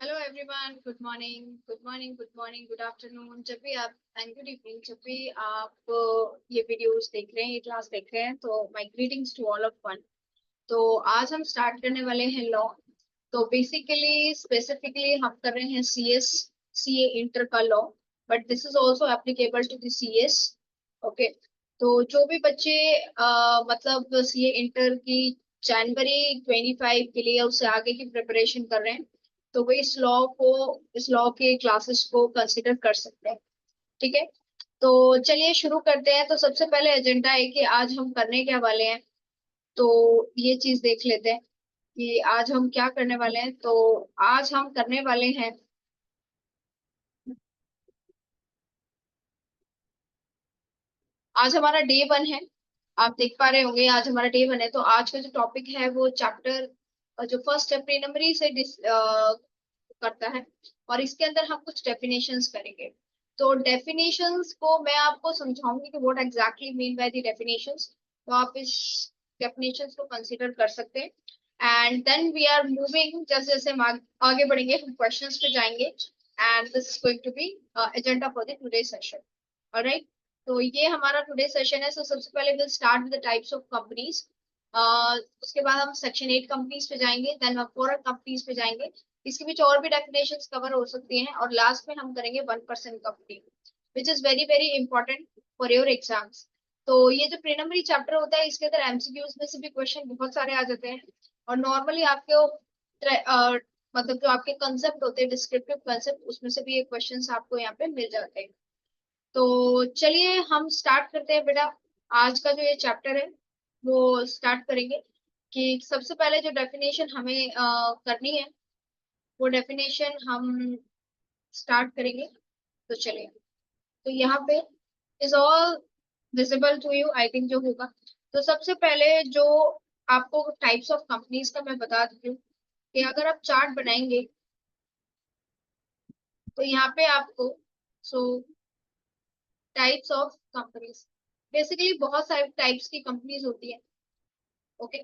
Hello everyone, good morning, good morning, good morning, good afternoon. जब भी आप and good evening, जब भी आप ये वीडियोस देख रहे हैं, ये क्लास देख रहे हैं, तो my greetings to all of one. तो आज हम स्टार्ट करने वाले हैं लॉ। तो बेसिकली स्पेसिफिकली हम कर रहे हैं सीएस, सीए इंटर का law, but this is also applicable to the CS. Okay. तो जो भी बच्चे मतलब सीए इंटर की जनवरी 25 के लिए उससे आगे की प्रिपरेशन कर रहे हैं, तो वो इस लॉ के क्लासेस को कंसिडर कर सकते हैं। ठीक है। तो चलिए शुरू करते हैं। तो सबसे पहले एजेंडा है कि आज हम करने क्या वाले हैं। तो ये चीज देख लेते हैं कि आज हम क्या करने वाले हैं। तो आज हम करने वाले हैं, आज हमारा डे वन है। आप देख पा रहे होंगे आज हमारा डे वन है। तो आज का जो टॉपिक है वो चैप्टर जो फर्स्ट है प्रीलिमिनरी से करता है। और इसके अंदर हम कुछ डेफिनेशंस करेंगे। तो डेफिनेशंस को मैं आपको समझाऊंगी कि what exactly mean by the definitions. तो आप इस डेफिनेशंस को कंसीडर कर सकते हैं। And then we are moving, जैसे जैसे हम आगे बढ़ेंगे हम क्वेश्चंस पे जाएंगे। And this is going to be agenda for the today session. Alright. तो ये हमारा टुडे सेशन है। सो सबसे पहले will start with the types of companies. उसके बाद हम सेक्शन 8 कंपनीज पे जाएंगे, देन हम फॉरेन कंपनीज पे जाएंगे। इसके बीच और भी डेफिनेशंस कवर हो सकती हैं, और लास्ट में हम करेंगे 1% company, which is very very important for your exams. तो ये जो प्रीलिमिनरी चैप्टर होता है इसके अंदर एमसीक्यूज में से भी क्वेश्चन बहुत सारे आ जाते हैं। और नॉर्मली आपके मतलब जो आपके कंसेप्ट होते हैं, डिस्क्रिप्टिव कंसेप्ट, उसमें से भी ये क्वेश्चंस आपको यहाँ पे मिल जाते हैं। तो चलिए हम स्टार्ट करते हैं बेटा। आज का जो ये चैप्टर है वो स्टार्ट करेंगे कि सबसे पहले जो डेफिनेशन हमें करनी है वो डेफिनेशन हम स्टार्ट करेंगे। तो चलिए। तो यहाँ पे is all visible to you, I think जो होगा। तो सबसे पहले जो आपको टाइप्स ऑफ कंपनीज का मैं बता देती हूँ कि अगर आप चार्ट बनाएंगे तो यहाँ पे आपको सो टाइप्स ऑफ कंपनीज, बेसिकली बहुत सारे टाइप्स की कंपनीज होती है। ओके।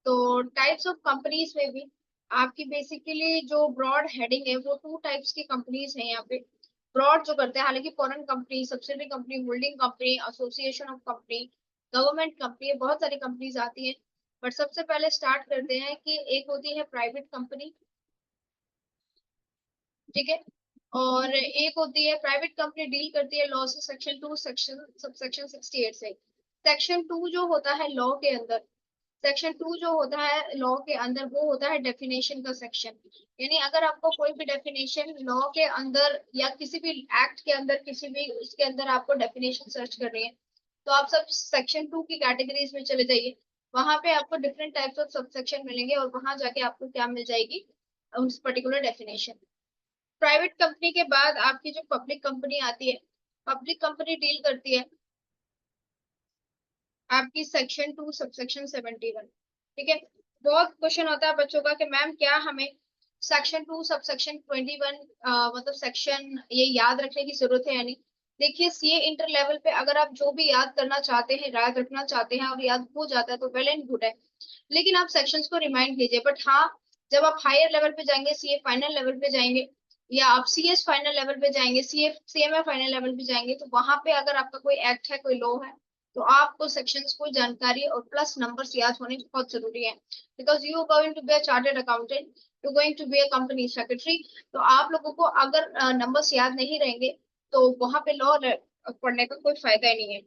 तो टाइप्स ऑफ कंपनीज में भी आपकी बेसिकली जो ब्रॉड हेडिंग है वो टू टाइप्स की कंपनीज है यहाँ पे। ब्रॉड जो करते हैं, हालांकि foreign company, subsidiary company, holding company, association of company, government company, बहुत सारी कंपनीज आती हैं। बट सबसे पहले स्टार्ट करते हैं कि एक होती है प्राइवेट कंपनी। ठीक है। और एक होती है प्राइवेट कंपनी डील करती है लॉ से सेक्शन 2 सेक्शन सब सेक्शन 68 से। सेक्शन 2 जो होता है लॉ के अंदर, सेक्शन 2 जो होता है लॉ के अंदर वो होता है डेफिनेशन का सेक्शन। यानी अगर आपको कोई भी डेफिनेशन लॉ के अंदर या किसी भी एक्ट के अंदर, किसी भी उसके अंदर आपको डेफिनेशन सर्च करनी है, तो आप सब सेक्शन 2 की कैटेगरीज में चले जाइए। वहां पे आपको different types of sub section मिलेंगे और वहां जाके आपको क्या मिल जाएगी, उस पर्टिकुलर डेफिनेशन। प्राइवेट कंपनी के बाद आपकी जो पब्लिक कंपनी आती है, पब्लिक कंपनी डील करती है आपकी सेक्शन 2 सबसेक्शन 71। ठीक है। बहुत क्वेश्चन होता है बच्चों का कि मैम क्या हमें सेक्शन 2 सबसेक्शन 21 मतलब सेक्शन ये याद रखने की जरूरत है या नहीं। देखिए सीए इंटर लेवल पे अगर आप जो भी याद करना चाहते हैं, याद रखना चाहते हैं और याद हो जाता है तो वेल एंड गुड है। लेकिन आप सेक्शंस को रिमाइंड कीजिए। बट हाँ, जब आप हायर लेवल पे जाएंगे, सीए फाइनल लेवल पे जाएंगे, या आप सीएस फाइनल लेवल पे जाएंगे, सीए सीएमए फाइनल लेवल पे जाएंगे, तो वहां पे अगर आपका कोई एक्ट है, कोई लॉ है, तो आपको सेक्शंस को जानकारी और प्लस नंबर्स याद होने बहुत जरूरी है। Because you are going to be a chartered accountant, you going to be a company secretary. तो आप लोगों को अगर नंबर्स याद नहीं रहेंगे तो वहां पे लॉ पढ़ने का कोई फायदा ही नहीं है।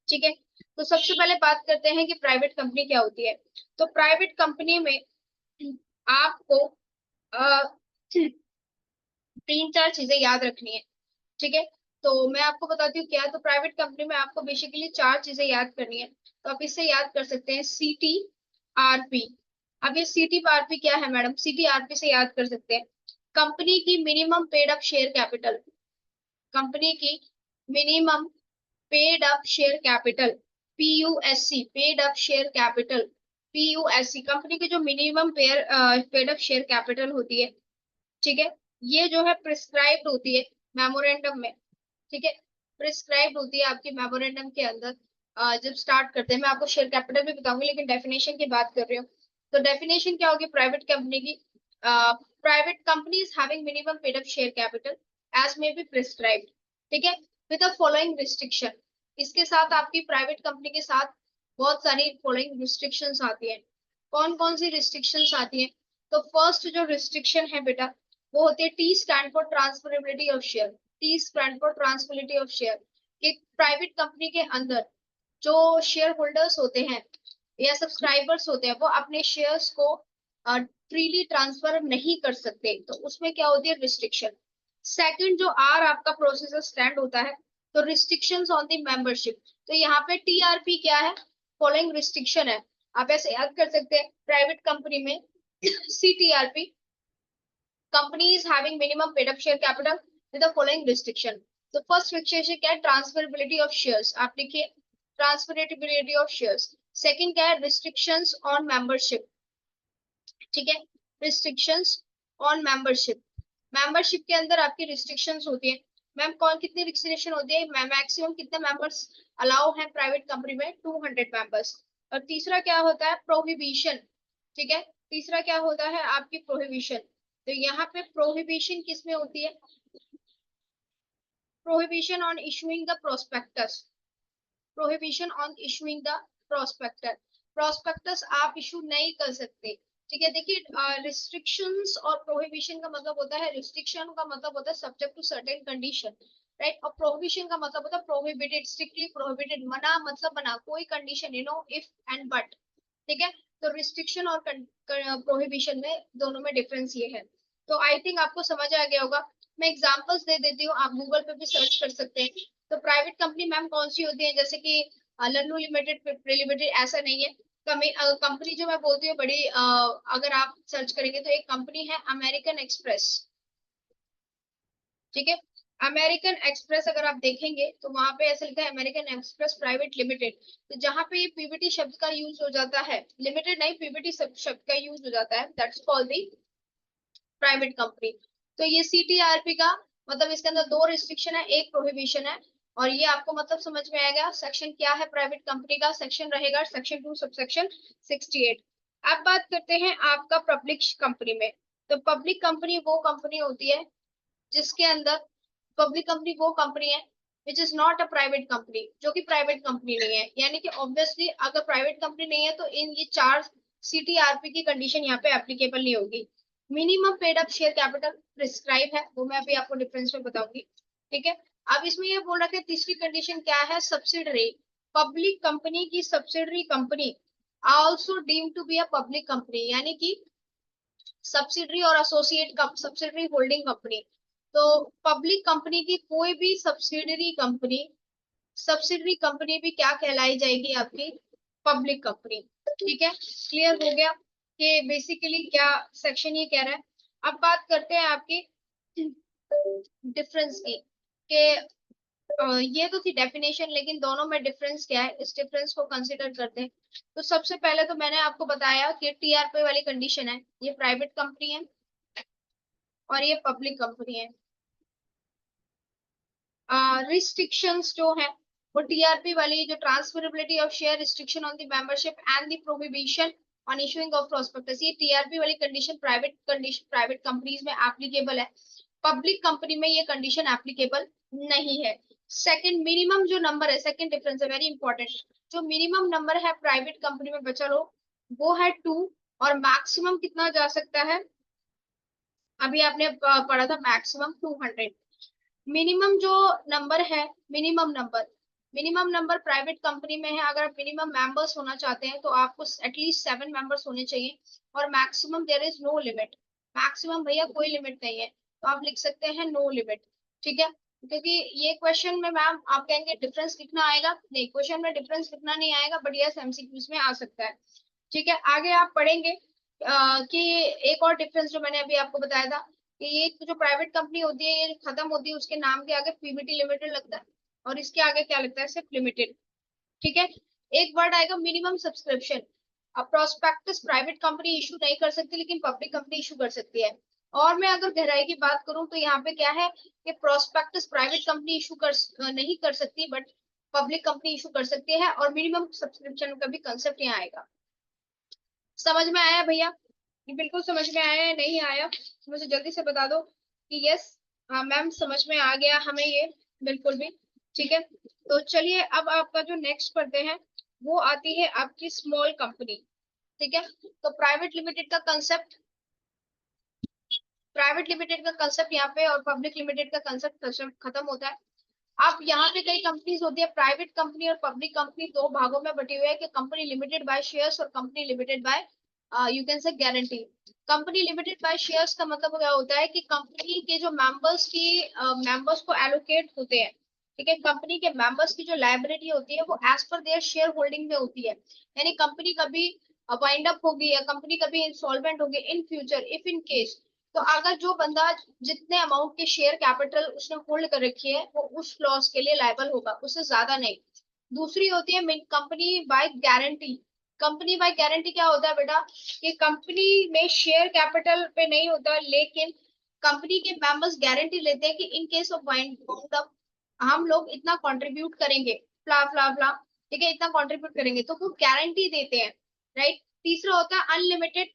ठीक है। तो सबसे पहले बात करते हैं कि प्राइवेट कंपनी क्या होती है। तो प्राइवेट कंपनी में आपको अ, तीन चार चीजें याद रखनी है। ठीक है। तो मैं आपको बताती हूँ क्या। तो प्राइवेट कंपनी में आपको बेसिकली चार चीजें याद करनी है। तो आप इससे याद कर सकते हैं सीटी आरपी। अब ये सीटी आरपी क्या है मैडम? सीटी आरपी से याद कर सकते हैं कंपनी की minimum paid up share capital. Company की minimum paid up share capital, PUSC, paid up share capital, PUSC, company की जो minimum paid up share capital होती है। ठीक है। ये जो है प्रिस्क्राइब्ड होती है मेमोरेंडम में। ठीक है। प्रिस्क्राइब्ड होती है आपकी मेमोरेंडम के अंदर। जब स्टार्ट करते हैं, मैं आपको शेयर कैपिटल भी बताऊंगी लेकिन डेफिनेशन की बात कर रही हूँ। तो डेफिनेशन क्या होगी प्राइवेट कंपनी की? Private companies having minimum paid up share capital as may be prescribed, ठीक है, विद द फॉलोइंग रिस्ट्रिक्शन। इसके साथ आपकी प्राइवेट कंपनी के साथ बहुत सारी फॉलोइंग रिस्ट्रिक्शंस आती हैं। कौन कौन सी रिस्ट्रिक्शंस आती हैं? तो फर्स्ट जो रिस्ट्रिक्शन है बेटा वो होती है T stand for transferability of share. T stand for transferability of share. कि प्राइवेट कंपनी के अंदर जो शेयर होल्डर्स होते हैं या सब्सक्राइबर्स होते हैं वो अपने शेयर्स को फ्रीली ट्रांसफर नहीं कर सकते, तो उसमें क्या होती है रिस्ट्रिक्शन। सेकंड जो आर आपका प्रोसीजर स्टैंड होता है, तो रिस्ट्रिक्शंस ऑन द मेंबरशिप। तो यहाँ पे टीआरपी क्या है? फॉलोइंग रिस्ट्रिक्शन है। आप ऐसे याद कर सकते हैं प्राइवेट कंपनी में सीटीआरपी, companies having minimum paid up share capital with the following restriction। तो फर्स्ट रिस्ट्रिक्शन क्या है? Transferability of shares. आप लिखिए ट्रांसफरेबिलिटी ऑफ शेयर्स। सेकंड क्या है? रिस्ट्रिक्शंस ऑन मेंबरशिप, ठीक है, रिस्ट्रिक्शंस ऑन मेंबरशिप। मेंबरशिप के अंदर आपकी रिस्ट्रिक्शंस होती है। मैम कौन कितनी रिस्ट्रिक्शन होती है? मैक्सिमम कितने मेंबर्स अलाउ है प्राइवेट कंपनी में? 200 मेंबर्स। और तीसरा क्या होता है? प्रोहिबिशन, ठीक है, तीसरा क्या होता है आपकी प्रोहिबिशन। तो यहाँ पे प्रोहिबिशन किस में होती है? Prohibition on issuing the prospectus. Prohibition on issuing the prospectus. Prospectus आप इशू नहीं कर सकते, ठीक है। देखिए रिस्ट्रिक्शंस और प्रोहिबिशन का मतलब होता है, रिस्ट्रिक्शन का मतलब होता है subject to certain condition, right, और प्रोहिबिशन का मतलब होता है प्रोहिबिटेड, स्ट्रिक्टली प्रोहिबिटेड, मना मतलब मना, कोई condition, you know, if and but, ठीक है। तो रिस्ट्रिक्शन और प्रोहिबिशन में दोनों में डिफरेंस ये है। तो आई थिंक आपको समझ आ गया होगा। मैं एग्जांपल्स दे देती हूँ, आप गूगल पे भी सर्च कर सकते हैं। तो प्राइवेट कंपनी मैम कौन सी होती है? जैसे कि लल्लू लिमिटेड, पिपरी लिमिटेड, ऐसा नहीं है। कंपनी जो मैं बोलती हूँ बड़ी, अगर आप सर्च करेंगे तो एक कंपनी है अमेरिकन एक्सप्रेस, ठीक है। अमेरिकन एक्सप्रेस अगर आप देखेंगे तो वहां पे ऐसा लिखा है अमेरिकन एक्सप्रेस प्राइवेट लिमिटेड। तो जहां पे ये पीवीटी शब्द का यूज हो जाता है, लिमिटेड नहीं, पीवीटी शब्द का यूज हो जाता है, that's called the private company. तो ये सीटीआरपी का मतलब इसके अंदर दो रिस्ट्रिक्शन है, एक प्रोहिबिशन है। और ये आपको मतलब समझ में आएगा सेक्शन क्या है प्राइवेट कंपनी का। सेक्शन रहेगा सेक्शन 2 सबसेक्शन 68। अब बात करते हैं आपका पब्लिक कंपनी में। तो पब्लिक कंपनी वो कंपनी होती है जिसके अंदर, पब्लिक कंपनी वो कंपनी है which is not a private company, जो कि प्राइवेट कंपनी नहीं है। यानी कि ऑब्वियसली अगर प्राइवेट कंपनी नहीं है तो इन ये चार सीटीआरपी की कंडीशन यहाँ पे एप्लीकेबल नहीं होगी। Minimum paid up share capital prescribe है, वो मैं अभी आपको डिफरेंस में बताऊंगी, ठीक है। अब इसमें ये बोल रहा है तीसरी कंडीशन क्या है? सब्सिडरी, पब्लिक कंपनी की subsidiary company also deem to be a public company, यानी कि सब्सिडरी और एसोसिएट सब्सिडरी होल्डिंग कंपनी। तो पब्लिक कंपनी की कोई भी सब्सिडरी कंपनी भी क्या कहलाई जाएगी? आपकी पब्लिक कंपनी, ठीक है। क्लियर हो गया कि बेसिकली क्या सेक्शन ये कह रहा है। अब बात करते हैं आपकी डिफरेंस की, कि ये तो थी डेफिनेशन, लेकिन दोनों में डिफरेंस क्या है, इस डिफरेंस को कंसीडर करते हैं। तो सबसे पहले तो मैंने आपको बताया कि टीआरपी वाली कंडीशन है, ये प्राइवेट कंपनी है और ये पब्लिक कंपनी है। रिस्ट्रिक्शंस जो है वो टीआरपी वाली, जो transferability of share, restriction on the membership and the prohibition on issuing of prospectus, ये टीआरपी वाली कंडीशन प्राइवेट कंपनीज में एप्लीकेबल है। पब्लिक कंपनी में ये कंडीशन एप्लीकेबल नहीं है। सेकंड, मिनिमम जो नंबर है, सेकंड डिफरेंस है वेरी इंपॉर्टेंट, जो मिनिमम नंबर है प्राइवेट कंपनी में बचा लो वो है 2, और मैक्सिमम कितना जा सकता है? अभी आपने पढ़ा था मैक्सिमम 200। मिनिमम जो नंबर है, मिनिमम नंबर प्राइवेट कंपनी में है, अगर आप मिनिमम मेंबर्स होना चाहते हैं तो आपको एटलीस्ट 7 मेंबर्स होने चाहिए। और maximum there is no limit, maximum भैया कोई लिमिट नहीं है, तो आप लिख सकते हैं नो लिमिट, ठीक है। क्योंकि ये क्वेश्चन में मैम आप कहेंगे डिफरेंस लिखना आएगा, नहीं, क्वेश्चन में डिफरेंस लिखना नहीं आएगा, बट यस एमसीक्यूज में आ सकता है, ठीक है। आगे आप पढ़ेंगे कि एक और डिफरेंस जो मैंने अभी आपको बताया था कि ये जो प्राइवेट कंपनी होती है ये खत्म होती है, उसके नाम के आगे पीवीटी लिमिटेड लगता है और इसके आगे क्या लगता है? सिर्फ लिमिटेड, ठीक है। एक वर्ड आएगा मिनिमम सब्सक्रिप्शन। अब प्रोस्पेक्टस प्राइवेट कंपनी इशू नहीं कर सकती लेकिन पब्लिक कंपनी इशू कर सकती है। और मैं अगर गहराई की बात करूं तो यहाँ पे क्या है कि प्रोस्पेक्टस प्राइवेट कंपनी इशू नहीं कर सकती, बट पब्लिक कंपनी इशू कर सकती है, और मिनिमम सब्सक्रिप्शन का भी कंसेप्ट यहाँ आएगा। समझ में आया भैया? ये बिल्कुल समझ में आया या नहीं आया? मुझे जल्दी से बता दो कि यस मैम समझ में आ गया हमें ये, बिल्कुल भी। ठीक है, तो चलिए अब आपका जो नेक्स्ट पढ़ते हैं वो आती है आपकी स्मॉल कंपनी। ठीक है, तो प्राइवेट लिमिटेड का कंसेप्ट यहाँ पे और पब्लिक लिमिटेड का कंसेप्ट खत्म होता है। अब यहाँ पे कई कंपनीज होती है, प्राइवेट कंपनी और पब्लिक कंपनी दो भागों में बटी हुई है कि कंपनी लिमिटेड बाय शेयर्स और company limited by you can say guarantee. Company limited by shares का मतलब क्या होता है कि कंपनी के जो मेंबर्स को एलोकेट होते हैं। ठीक है, कंपनी के मेंबर्स की जो लायबिलिटी होती है वो as per their share holding में होती है। यानी कंपनी कभी वाइंड अप होगी या कंपनी कभी इंसॉल्वेंट होगी in future if in case, तो अगर जो बंदा जितने अमाउंट के शेयर कैपिटल उसने होल्ड कर रखी है वो उस लॉस के लिए लायबल होगा, उससे ज्यादा नहीं। दूसरी होती है company by guarantee. Company by guarantee क्या होता है बेटा, कि कंपनी में शेयर कैपिटल पे नहीं होता, लेकिन कंपनी के मेंबर्स गारंटी लेते हैं कि इन केस ऑफ वाइंड अप हम लोग इतना कंट्रीब्यूट करेंगे, फ्ला फ्ला फ्ला, ठीक है, इतना कंट्रीब्यूट करेंगे, तो वो गारंटी देते हैं। राइट। तीसरा होता है अनलिमिटेड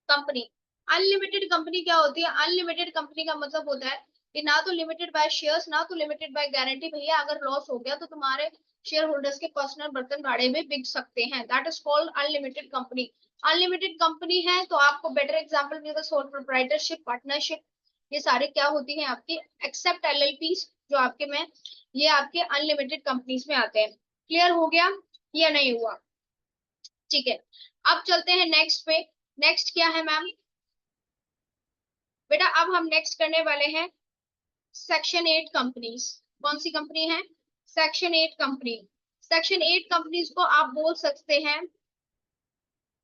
कंपनी। अनलिमिटेड कंपनी क्या होती है, अनलिमिटेड कंपनी का मतलब होता है कि ना तो लिमिटेड बाय शेयर्स ना तो लिमिटेड बाय गारंटी। भैया अगर लॉस हो गया तो तुम्हारे शेयर होल्डर्स के पर्सनल बर्तन भाड़े में बिक सकते हैं, that is called unlimited company. Unlimited company है तो आपको बेटर एग्जांपल मिलेगा सोल प्रोप्राइटरशिप, पार्टनरशिप, ये सारे क्या होती हैं आपकी, एक्सेप्ट एलएलपी जो आपके में, ये आपके अनलिमिटेड कंपनीज में आते हैं। क्लियर हो गया या नहीं हुआ? ठीक है, अब चलते हैं नेक्स्ट पे। नेक्स्ट क्या है मैम? बेटा अब हम नेक्स्ट करने वाले हैं सेक्शन 8 कंपनीज। कौन सी कंपनी है? Section 8 company. सेक्शन 8 कंपनीज को आप बोल सकते हैं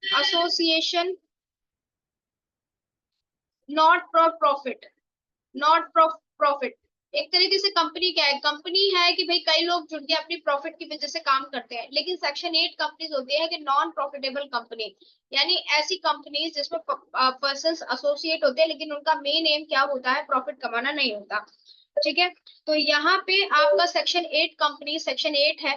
association not for profit. Not profit एक तरीके से कंपनी क्या है, कंपनी है कि भाई कई लोग जुड़ के अपनी प्रॉफिट की वजह से काम करते हैं, लेकिन सेक्शन 8 कंपनीज होती है कि नॉन प्रॉफिटेबल कंपनी, यानी ऐसी कंपनीज जिसमें पर्संस एसोसिएट होते हैं लेकिन उनका मेन एम क्या होता है, प्रॉफिट कमाना नहीं होता। ठीक है, तो यहाँ पे आपका सेक्शन 8 कंपनी, सेक्शन 8 है,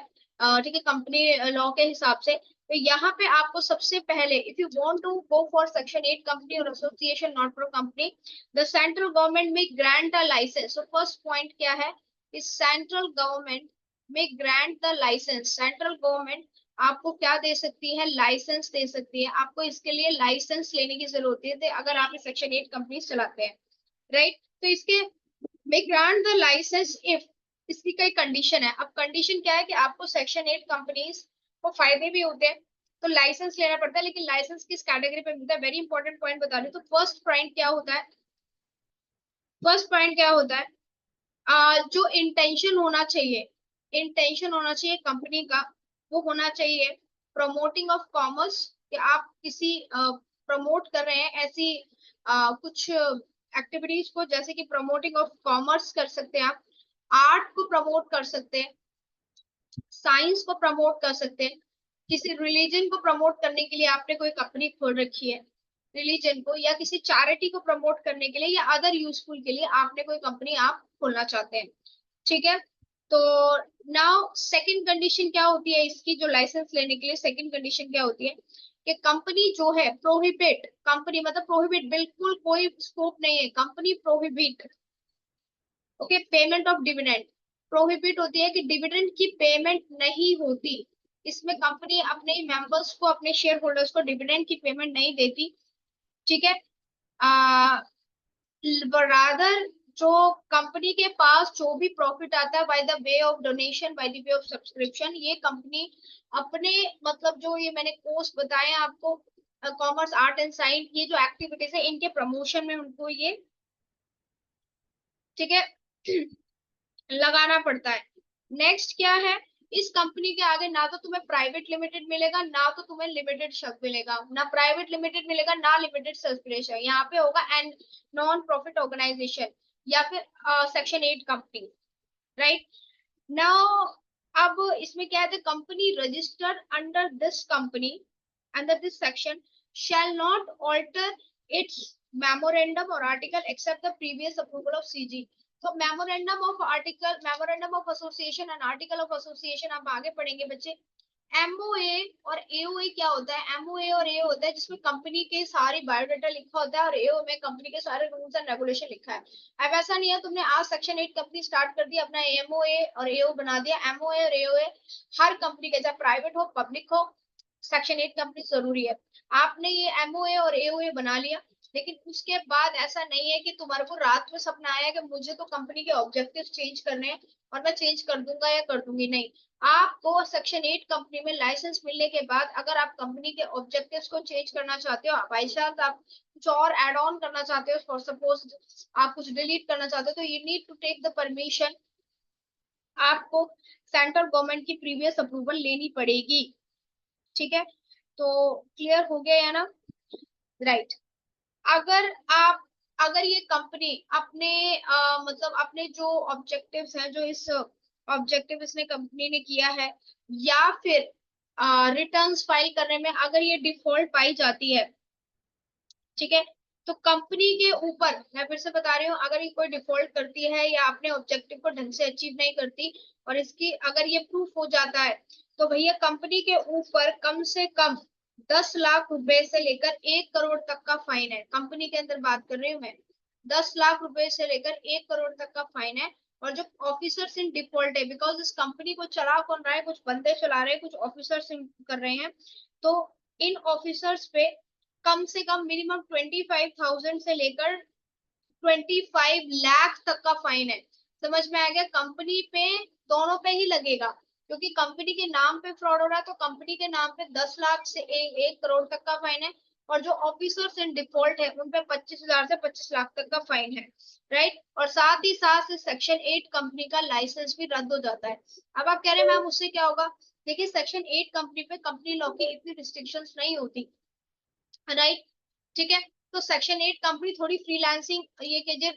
ठीक है, कंपनी लॉ के हिसाब से। तो यहाँ पे आपको सबसे पहले if you want to go for section 8 company और association not for company, the central government may grant a licence. So first point क्या है, इस central government may grant the licence. Central government आपको क्या दे सकती है, लाइसेंस दे सकती है। आपको इसके लिए लाइसेंस लेने की जरूरत है अगर आप सेक्शन 8 कंपनी चलाते हैं। राइट, तो इसके मे ग्रांट द लाइसेंस इफ, इसकी कई कंडीशन है। अब कंडीशन क्या है कि आपको सेक्शन 8 कंपनीज को फायदे भी होते हैं तो लाइसेंस लेना पड़ता है, लेकिन लाइसेंस किस कैटेगरी पे मिलता है, वेरी इंपॉर्टेंट पॉइंट बता रही हूँ। तो फर्स्ट पॉइंट क्या होता है, फर्स्ट पॉइंट क्या होता है, जो इंटेंशन होना चाहिए, इंटेंशन होना चाहिए कंपनी का, वो होना चाहिए प्रमोटिंग ऑफ कॉमर्स, कि आप किसी प्रमोट कर रहे हैं ऐसी कुछ एक्टिविटीज को, जैसे कि प्रमोटिंग ऑफ कॉमर्स कर सकते हैं आप, आर्ट को प्रमोट कर सकते हैं, साइंस को प्रमोट कर सकते हैं, किसी रिलीजन को प्रमोट करने के लिए आपने कोई कंपनी खोल रखी है, रिलीजन को या किसी चैरिटी को प्रमोट करने के लिए या अदर यूजफुल के लिए आपने कोई कंपनी आप खोलना चाहते हैं। ठीक है, तो नाउ सेकंड कंडीशन क्या होती है इसकी, जो लाइसेंस लेने के लिए सेकंड कंडीशन क्या होती है कि कंपनी जो है प्रोहिबिट, कंपनी मतलब प्रोहिबिट, बिल्कुल कोई स्कोप नहीं है, company prohibit, okay, payment of dividend. Prohibit होती है कि डिविडेंड की पेमेंट नहीं होती, इसमें कंपनी अपने मेंबर्स को, अपने शेयर होल्डर्स को डिविडेंड की पेमेंट नहीं देती। ठीक है, रादर जो कंपनी के पास जो भी प्रॉफिट आता है by the way of donation, by the way of subscription, ये कंपनी अपने मतलब जो ये मैंने कोर्स बताए हैं आपको, कॉमर्स, आर्ट एंड साइंस, ये जो एक्टिविटीज है इनके प्रमोशन में उनको ये, ठीक है, लगाना पड़ता है। नेक्स्ट क्या है, इस कंपनी के आगे ना तो तुम्हें प्राइवेट लिमिटेड मिलेगा ना तो तुम्हें लिमिटेड शब्द मिलेगा, ना प्राइवेट लिमिटेड मिलेगा ना लिमिटेड सब्सक्रिप्शन, यहाँ पे होगा एंड नॉन प्रॉफिट ऑर्गेनाइजेशन या फिर सेक्शन 8 कंपनी। राइट, नाउ अब इसमें क्या है, company registered under this company, under this section shall not alter its memorandum or article except the previous approval of CG। तो memorandum of article, memorandum of association and article of association आप आगे पढ़ेंगे बच्चे, MOA और AOA क्या होता है? MOA और ए होता है जिसमें कंपनी के सारी बायोडाटा लिखा होता है और एओ में कंपनी के सारे रूल्स एंड रेगुलेशन लिखा है। अब ऐसा नहीं है तुमने आज सेक्शन 8 कंपनी स्टार्ट कर दी, अपना एमओए और एओ बना दिया। एमओए और एओए हर कंपनी के, चाहे प्राइवेट हो पब्लिक हो, सेक्शन 8 कंपनी जरूरी है। आपने ये एमओए और एओए बना लिया, लेकिन उसके बाद ऐसा नहीं है कि तुम्हारे को रात में सपना आया कि मुझे तो कंपनी के ऑब्जेक्टिव चेंज करने हैं और मैं चेंज कर दूंगा या कर दूंगी। नहीं, आपको सेक्शन 8 कंपनी में लाइसेंस मिलने के बाद अगर आप कंपनी के ऑब्जेक्टिव्स को चेंज करना चाहते हो, बाई चांस आप कुछ और एड ऑन करना चाहते हो, फॉर सपोज आप कुछ डिलीट करना चाहते हो, तो you need to take the permission. आपको सेंट्रल गवर्नमेंट की प्रीवियस अप्रूवल लेनी पड़ेगी। ठीक है, तो क्लियर हो गया या ना? राइट। अगर आप, अगर ये कंपनी अपने मतलब अपने जो ऑब्जेक्टिव्स हैं, जो इस ऑब्जेक्टिव इसने कंपनी ने किया है, या फिर रिटर्न्स फाइल करने में अगर ये डिफॉल्ट पाई जाती है, ठीक है, तो कंपनी के ऊपर, मैं फिर से बता रही हूँ, अगर ये कोई डिफॉल्ट करती है या अपने ऑब्जेक्टिव को ढंग से अचीव नहीं करती और इसकी अगर ये प्रूफ हो जाता है, तो भैया कंपनी के ऊपर कम से कम 10 लाख रुपए से लेकर 1 करोड़ तक का फाइन है। कंपनी के अंदर बात कर रही हूँ मैं। 10 लाख रुपए से लेकर 1 करोड़ तक का फाइन है। और जो ऑफिसर्स इन डिफॉल्ट है, बिकॉज इस कंपनी को चला कौन रहा है? कुछ बंदे चला रहे हैं, कुछ ऑफिसर्स कर रहे हैं। तो इन ऑफिसर्स पे कम से कम मिनिमम 25,000 से लेकर 25 लाख तक का फाइन है। समझ में आ गया? कंपनी पे दोनों पे ही लगेगा, क्योंकि कंपनी के नाम पे फ्रॉड हो रहा है, तो कंपनी के नाम पे 10 लाख से 1 करोड़ तक का फाइन है। और जो ऑफिसर्स इन डिफॉल्ट है उन पे 25,000 से 25 लाख तक का फाइन है। राइट। और साथ ही साथ सेक्शन 8 कंपनी का लाइसेंस भी रद्द हो जाता है। अब आप कह रहे हैं मैम उससे क्या होगा? देखिए, सेक्शन 8 कंपनी पे कंपनी लॉ की इतनी रिस्ट्रिक्शंस नहीं होती। राइट। ठीक है, तो सेक्शन 8 कंपनी थोड़ी फ्रीलांसिंग ये कीजिए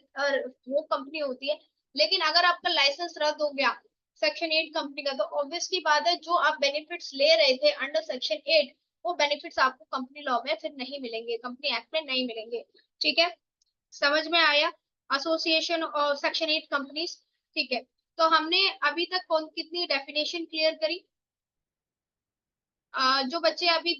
वो कंपनी होती है। लेकिन अगर आपका लाइसेंस रद्द हो गया सेक्शन 8 कंपनी का, तो ऑब्वियस की बात है जो आप बेनिफिट्स ले रहे थे अंडर सेक्शन 8, वो बेनिफिट्स आपको कंपनी लॉ में फिर नहीं मिलेंगे, कंपनी एक्ट में नहीं मिलेंगे। ठीक है, समझ में आया? एसोसिएशन और सेक्शन 8 कंपनीज। ठीक है, तो हमने अभी तक कौन कितनी डेफिनेशन क्लियर करी? जो बच्चे अभी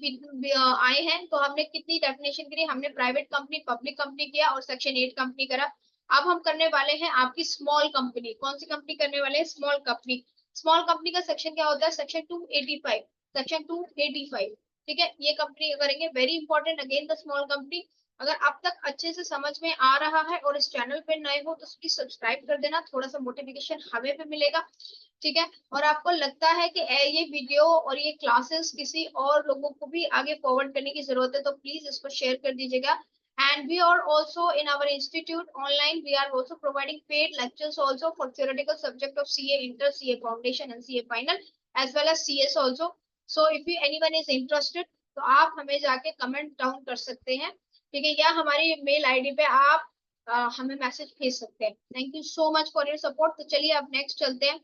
आए हैं, तो हमने कितनी डेफिनेशन करी? हमने प्राइवेट कंपनी, पब्लिक कंपनी किया और सेक्शन 8 कंपनी करा। अब हम करने वाले हैं आपकी स्मॉल कंपनी। कौन सी कंपनी करने वाले हैं? Small company. स्मॉल कंपनी का सेक्शन क्या होता है? सेक्शन 285। सेक्शन 285। ठीक है, ये कंपनी करेंगे। Very important, again the small company. अगर अब तक अच्छे से समझ में आ रहा है और इस चैनल पे नए हो तो प्लीज सब्सक्राइब कर देना, थोड़ा सा मोटिफिकेशन हमें भी मिलेगा। ठीक है, और आपको लगता है कि ये वीडियो और ये क्लासेस किसी और लोगों को भी आगे फॉरवर्ड करने की जरूरत है, तो प्लीज इसको शेयर कर दीजिएगा। And we are also in our institute online. We are also providing paid lectures also for theoretical subject of CA Inter, CA Foundation, and CA Final, as well as CS also. So if you anyone is interested, तो आप हमें जाके comment down कर सकते हैं। ठीक है, या हमारी मेल आईडी पे आप हमें मैसेज भेज सकते हैं। Thank you so much for your support. तो चलिए अब नेक्स्ट चलते हैं।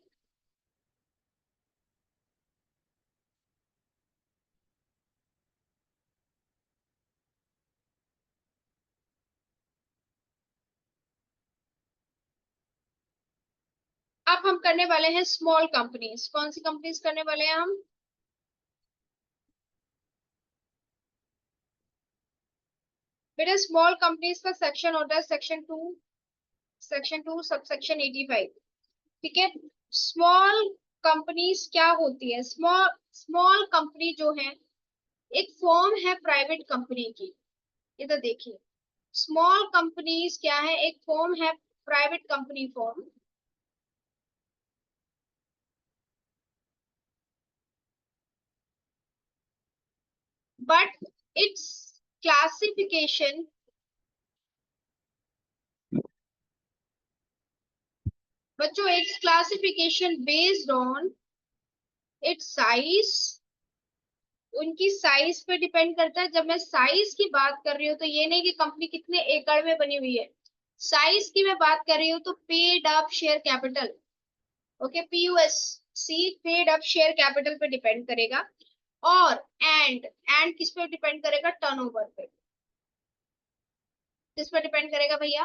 अब हम करने वाले हैं स्मॉल कंपनीज। कौन सी कंपनीज करने वाले हैं हम? बेटा स्मॉल कंपनीज का सेक्शन होता है सेक्शन टू सब सेक्शन 85। ठीक है, स्मॉल कंपनीज क्या होती है? स्मॉल स्मॉल कंपनी जो है एक फॉर्म है प्राइवेट कंपनी की। इधर देखिए, स्मॉल कंपनीज क्या है? एक फॉर्म है private company form. But its classification, बच्चों its classification based on its size. उनकी साइज पे डिपेंड करता है। जब मैं साइज की बात कर रही हूँ तो ये नहीं कि कंपनी कितने एकड़ में बनी हुई है। साइज की मैं बात कर रही हूँ तो paid up share capital, okay, PUSC, paid up share capital पे डिपेंड करेगा। और एंड किस पे डिपेंड करेगा? टर्नओवर पे। किस पे डिपेंड करेगा भैया?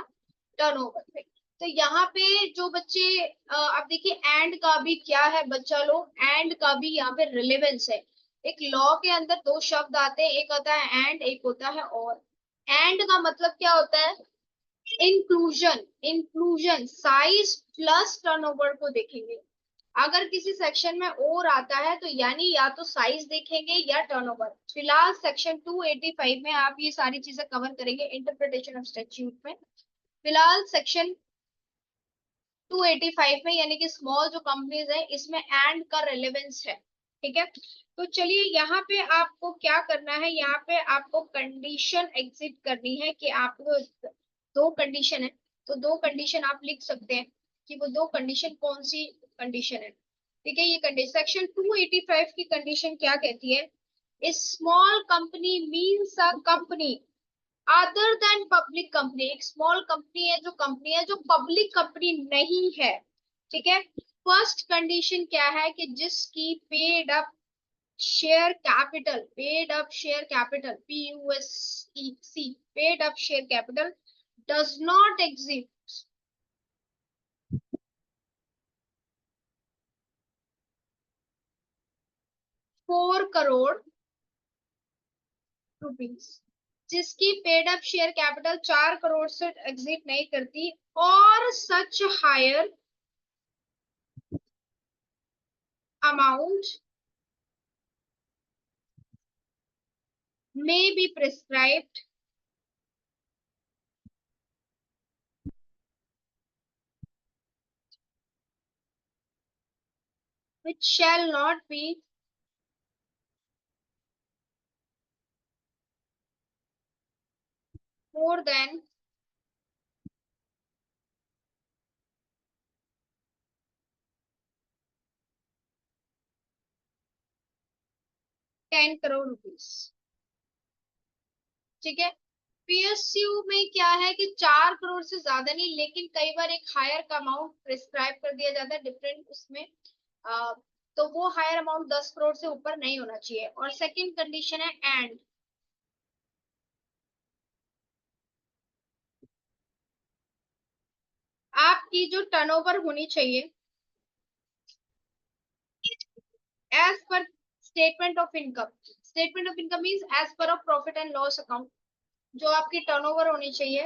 टर्नओवर पे। तो यहाँ पे जो बच्चे अब देखिए एंड का भी क्या है बच्चा लोग, एंड का भी यहाँ पे रिलेवेंस है। एक लॉ के अंदर दो शब्द आते हैं, एक होता है एंड, एक होता है और। एंड का मतलब क्या होता है? Inclusion. Inclusion size plus turnover को देखेंगे। अगर किसी सेक्शन में और आता है तो यानी या तो साइज देखेंगे या टर्नओवर। फिलहाल सेक्शन 285 में आप ये सारी चीजें कवर करेंगे इंटरप्रिटेशन ऑफ स्टैट्यूट में। फिलहाल सेक्शन 285 में यानी कि स्मॉल जो कंपनीज है इसमें एंड का रेलेवेंस है। ठीक है, तो चलिए यहाँ पे आपको क्या करना है, यहाँ पे आपको कंडीशन एग्जिट करनी है कि आपको दो कंडीशन है, तो दो कंडीशन आप लिख सकते हैं कि वो दो कंडीशन कौन सी कंडीशन है। ठीक है, ये कंडीशन सेक्शन 285 की कंडीशन क्या कहती है? A small company means a company other than public company. एक स्मॉल कंपनी है जो पब्लिक कंपनी नहीं है। ठीक है, फर्स्ट कंडीशन क्या है कि जिसकी paid up share capital, paid up share capital, PUSEC, paid up share capital does not exceed 4 crore rupees. जिसकी paid up share capital 4 crore से एग्जिट नहीं करती, और such higher amount may be prescribed which shall not be more than 10 crore rupees. ठीक है, PSU में क्या है कि 4 करोड़ से ज्यादा नहीं, लेकिन कई बार एक हायर का अमाउंट प्रिस्क्राइब कर दिया जाता है डिफरेंट उसमें, आ, तो वो हायर अमाउंट 10 करोड़ से ऊपर नहीं होना चाहिए। और सेकंड कंडीशन है एंड, आपकी जो टर्नओवर होनी चाहिए as per statement of income. Statement of income means as per profit and loss account, जो आपकी टर्नओवर होनी चाहिए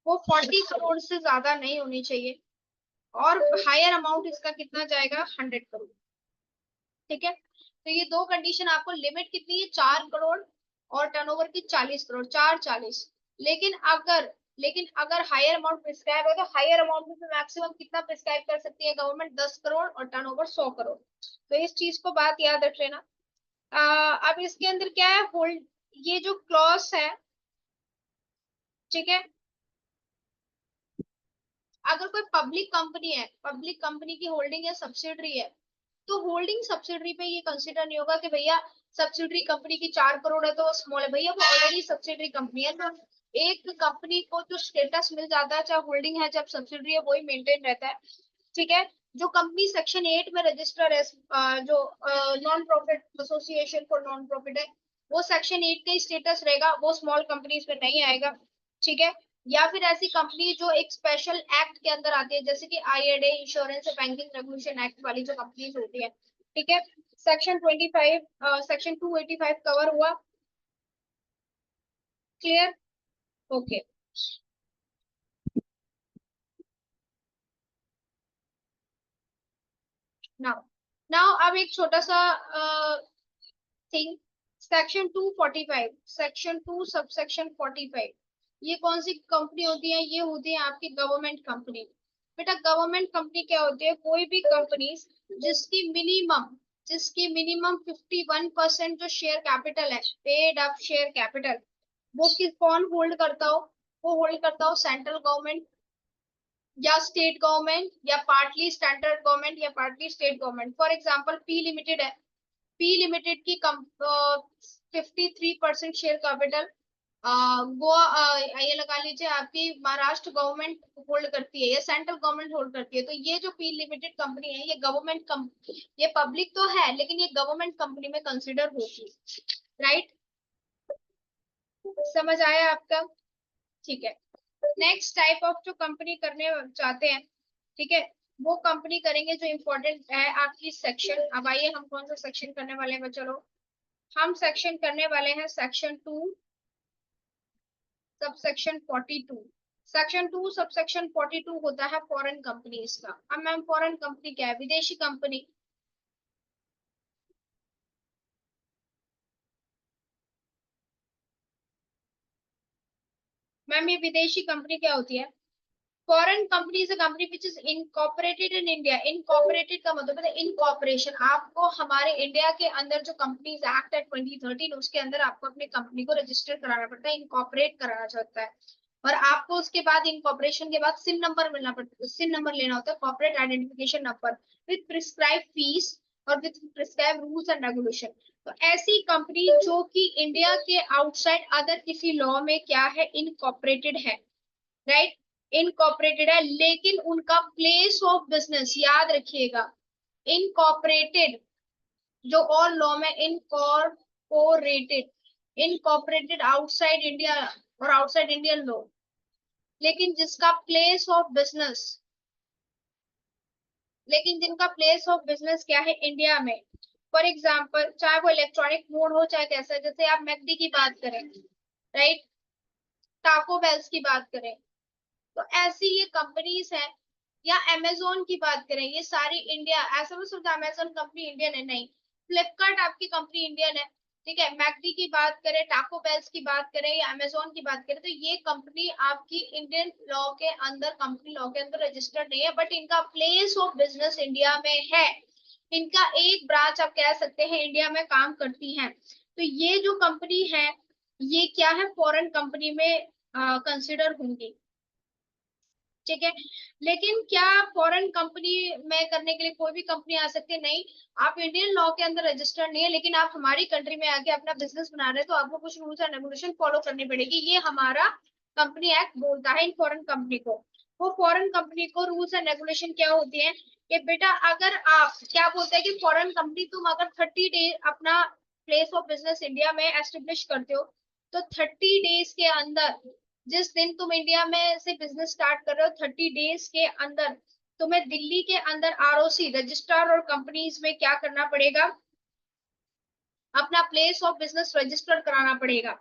वो 40 करोड़ से ज्यादा नहीं होनी चाहिए। और हायर अमाउंट इसका कितना जाएगा? 100 करोड़। ठीक है, तो ये दो कंडीशन आपको, लिमिट कितनी है? 4 करोड़, और टर्नओवर की 40 करोड़, 440। लेकिन अगर हायर अमाउंट प्रिस्क्राइब है तो हायर अमाउंट में मैक्सिमम कितना प्रिस्क्राइब कर सकती है गवर्नमेंट? 10 करोड़, और टर्नओवर 100 करोड़। तो इस चीज को बात याद रख लेना। अब इसके अंदर क्या है, होल्ड, ये जो क्लॉज है, ठीक है, अगर कोई पब्लिक कंपनी है, पब्लिक कंपनी की होल्डिंग या सब्सिडरी है, तो होल्डिंग सब्सिडरी पे ये कंसिडर नहीं होगा कि भैया सब्सिडरी कंपनी की 4 करोड़ है तो वो स्मॉल है। भैया वो ऑलरेडी सब्सिडरी कंपनी है, तो एक कंपनी को जो स्टेटस मिल जाता है चाहे होल्डिंग है चाहे सब्सिडरी है, वही मेंटेन रहता है। ठीक है, जो कंपनी सेक्शन 8 में रजिस्टर है, जो non profit association for non profit है, वो सेक्शन 8 का ही स्टेटस रहेगा, वो स्मॉल कंपनीज में नहीं आएगा। ठीक है, या फिर ऐसी कंपनी जो एक स्पेशल एक्ट के अंदर आती है, जैसे कि IRDA, insurance banking regulation act वाली जो कंपनीज होती है। ठीक है, सेक्शन 25, सेक्शन 285 कवर हुआ? क्लियर? ओके, नाउ नाउ अब एक छोटा सा थिंग, सेक्शन 245, सेक्शन 2 सबसेक्शन 45, ये कौन सी कंपनी होती है? ये होती है आपकी गवर्नमेंट कंपनी। बेटा गवर्नमेंट कंपनी क्या होती है? कोई भी कंपनी जिसकी मिनिमम 51% जो शेयर कैपिटल है, पेड अप शेयर कैपिटल, वो किस कौन होल्ड करता हो? वो होल्ड करता हो सेंट्रल गवर्नमेंट या स्टेट गवर्नमेंट, या पार्टली स्टैंडर्ड गवर्नमेंट या partly state government. For example P limited है, पी लिमिटेड की 53% शेयर कैपिटल गोवा, ये लगा लीजिए आपकी महाराष्ट्र गवर्नमेंट होल्ड करती है या सेंट्रल गवर्नमेंट होल्ड करती है। तो ये जो पी लिमिटेड कंपनी है ये गवर्नमेंट कंपनी, ये पब्लिक तो है लेकिन ये गवर्नमेंट कंपनी में कंसिडर होगी। राइट, समझ आया आपका? ठीक है, नेक्स्ट टाइप ऑफ जो कंपनी करने चाहते हैं, ठीक है, वो कंपनी करेंगे जो इम्पोर्टेंट है आपकी सेक्शन। अब आइए हम कौन सा सेक्शन करने वाले हैं बच्चों लोग, हम सेक्शन करने वाले हैं सेक्शन 2 सबसेक्शन 42। सेक्शन 2 सबसेक्शन 42 होता है फॉरेन कंपनीज का। अब मैम फॉरेन कंपनी क्या है? विदेशी कंपनी। मैम ये विदेशी कंपनी क्या होती है? Foreign company is a company which is incorporated in India. Incorporated का मतलब है इनकॉर्पोरेशन। आपको हमारे इंडिया के अंदर जो कंपनीज एक्ट है 2013 उसके अंदर आपको अपनी कंपनी को रजिस्टर कराना पड़ता है, इनकॉर्पोरेट कराना चाहता है। और आपको उसके बाद इनकॉर्पोरेशन के बाद सिम नंबर मिलना पड़ता है, सिम नंबर लेना होता है, corporate identification number with prescribe fees और with prescribe rules and regulation. तो ऐसी कंपनी जो कि इंडिया के आउटसाइड अदर किसी लॉ में क्या है, इनकॉर्पोरेटेड है, राइट, इनकॉर्पोरेटेड है, लेकिन उनका प्लेस ऑफ बिजनेस याद रखिएगा, इनकॉर्पोरेटेड जो और लॉ में इनकॉर्पोरेटेड, इनकॉर्पोरेटेड आउटसाइड इंडिया और आउटसाइड इंडियन लॉ, लेकिन जिसका प्लेस ऑफ बिजनेस, लेकिन जिनका प्लेस ऑफ बिजनेस क्या है, इंडिया में। फॉर एग्जाम्पल चाहे वो इलेक्ट्रॉनिक मोड हो चाहे कैसा, जैसे आप मैकडी की बात करें, राइट, टाको बेल्स की बात करें, तो ऐसी ये कंपनीज हैं। या अमेजोन की बात करें, ये सारी इंडिया, ऐसा नहीं सिर्फ अमेजोन कंपनी इंडियन है, नहीं, फ्लिपकार्ट आपकी कंपनी इंडियन है, ठीक है। मैकडी की बात करें, टाको बेल्स की बात करें या अमेजोन की बात करें, तो ये कंपनी आपकी इंडियन लॉ के अंदर, कंपनी लॉ के अंदर रजिस्टर्ड नहीं है, बट इनका प्लेस ऑफ बिजनेस इंडिया में है। इनका एक ब्रांच आप कह सकते हैं इंडिया में काम करती हैं। तो ये जो कंपनी है ये क्या है, फॉरेन कंपनी में कंसिडर होंगी, ठीक है। लेकिन क्या फॉरेन कंपनी में करने के लिए कोई भी कंपनी आ सकती है? नहीं। आप इंडियन लॉ के अंदर रजिस्टर्ड नहीं है, लेकिन आप हमारी कंट्री में आके अपना बिजनेस बना रहे हैं, तो आपको कुछ रूल्स एंड रेगुलेशन फॉलो करनी पड़ेगी। ये हमारा कंपनी एक्ट बोलता है इन फॉरेन कंपनी को। वो फॉरेन कंपनी को रूल्स एंड रेगुलेशन क्या होती है कि बेटा अगर आप क्या बोलते हैं कि फॉरेन कंपनी तुम अगर 30 डे अपना प्लेस ऑफ बिजनेस इंडिया में एस्टेब्लिश करते हो, तो 30 डेज के अंदर, जिस दिन तुम इंडिया में से बिजनेस स्टार्ट कर रहे हो, 30 डेज के अंदर तुम्हें दिल्ली के अंदर आरओसी रजिस्ट्रार और कंपनीज में क्या करना पड़ेगा, अपना प्लेस ऑफ बिजनेस रजिस्टर कराना पड़ेगा,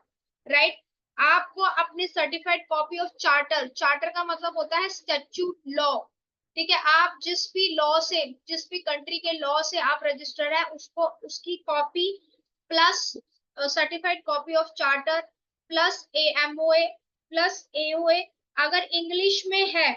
राइट। आपको अपनी certified copy of charter, charter का मतलब होता है स्टैट्यूट लॉ, ठीक है। आप जिस भी लॉ से, जिस भी कंट्री के लॉ से आप रजिस्टर्ड है, उसको उसकी copy plus certified copy of charter plus AMOA plus AOA, अगर इंग्लिश में है,